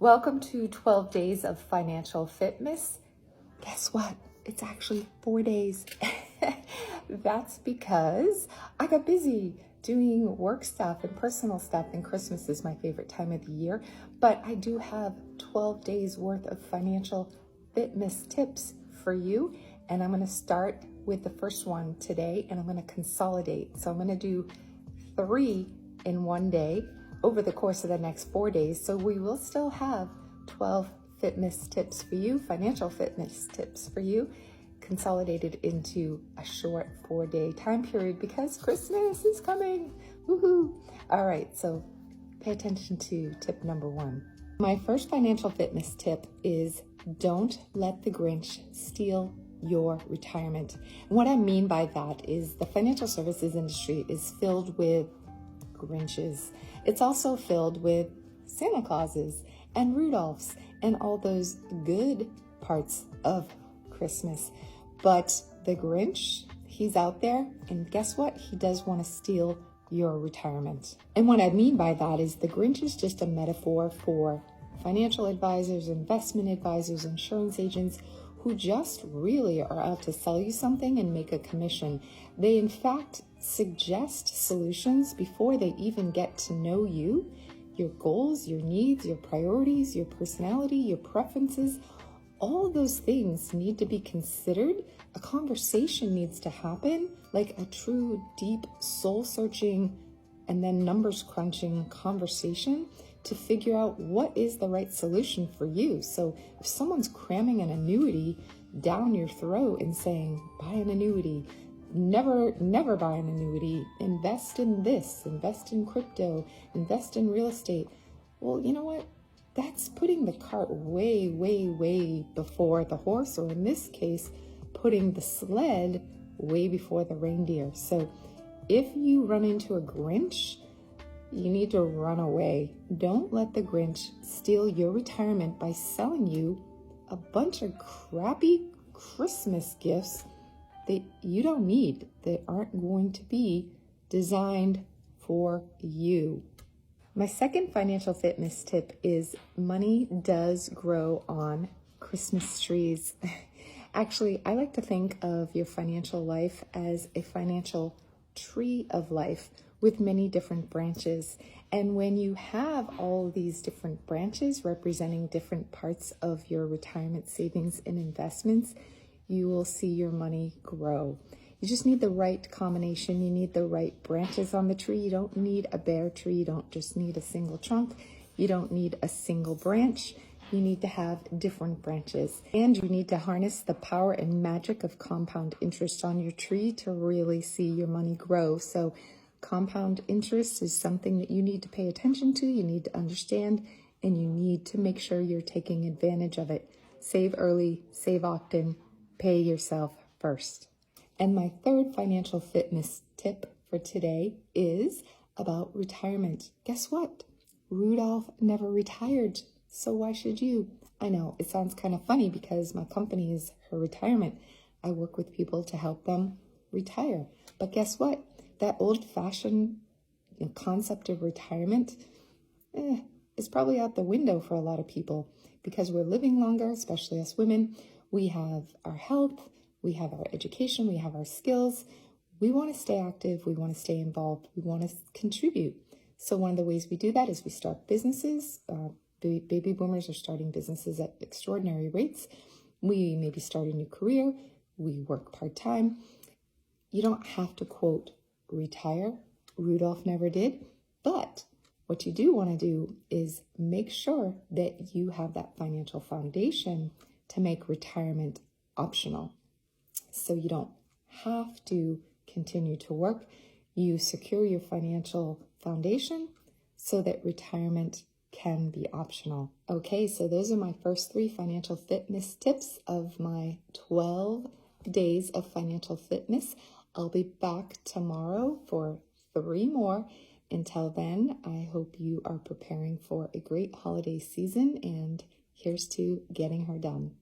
Welcome to 12 Days of Financial Fitness. Guess what? It's actually 4 days. That's because I got busy doing work stuff and personal stuff, and Christmas is my favorite time of the year. But I do have 12 days worth of financial fitness tips for you. And I'm going to start with the first one today, and I'm going to consolidate. So I'm going to do 3 in one day over the course of the next 4 days. So we will still have 12 fitness tips for you, financial fitness tips for you, consolidated into a short 4-day time period because Christmas is coming. Woohoo! All right, so pay attention to tip number 1. My first financial fitness tip is don't let the Grinch steal your retirement. And what I mean by that is the financial services industry is filled with Grinches. It's also filled with Santa Clauses and Rudolphs and all those good parts of Christmas. But the Grinch, he's out there, and guess what? He does want to steal your retirement. And what I mean by that is the Grinch is just a metaphor for financial advisors, investment advisors, insurance agents who just really are out to sell you something and make a commission. They in fact suggest solutions before they even get to know you, your goals, your needs, your priorities, your personality, your preferences. All of those things need to be considered. A conversation needs to happen, like a true, deep, soul-searching, and then numbers-crunching conversation to figure out what is the right solution for you. So if someone's cramming an annuity down your throat and saying, buy an annuity, never buy an annuity, invest in this, invest in crypto, invest in real estate. Well, you know what? That's putting the cart way, way, way before the horse, or in this case, putting the sled way before the reindeer. So if you run into a Grinch, you need to run away. Don't let the Grinch steal your retirement by selling you a bunch of crappy Christmas gifts that you don't need, that aren't going to be designed for you. My second financial fitness tip is money does grow on Christmas trees. Actually, I like to think of your financial life as a financial tree of life with many different branches. And when you have all of these different branches representing different parts of your retirement savings and investments, you will see your money grow. You just need the right combination. You need the right branches on the tree. You don't need a bare tree. You don't just need a single trunk. You don't need a single branch. You need to have different branches. And you need to harness the power and magic of compound interest on your tree to really see your money grow. So compound interest is something that you need to pay attention to, you need to understand, and you need to make sure you're taking advantage of it. Save early, save often, pay yourself first. And my third financial fitness tip for today is about retirement. Guess what? Rudolph never retired, so why should you? I know it sounds kind of funny because my company is her retirement. I work with people to help them retire. But guess what? That old-fashioned concept of retirement is probably out the window for a lot of people because we're living longer, especially us women. We have our health, we have our education, we have our skills. We want to stay active, we want to stay involved, we want to contribute. So one of the ways we do that is we start businesses. Baby boomers are starting businesses at extraordinary rates. We maybe start a new career, we work part-time. You don't have to, quote, retire. Rudolph never did. But what you do want to do is make sure that you have that financial foundation to make retirement optional. So you don't have to continue to work. You secure your financial foundation so that retirement can be optional. Okay, so those are my first 3 financial fitness tips of my 12 days of financial fitness. I'll be back tomorrow for 3 more. Until then, I hope you are preparing for a great holiday season, and here's to getting her done.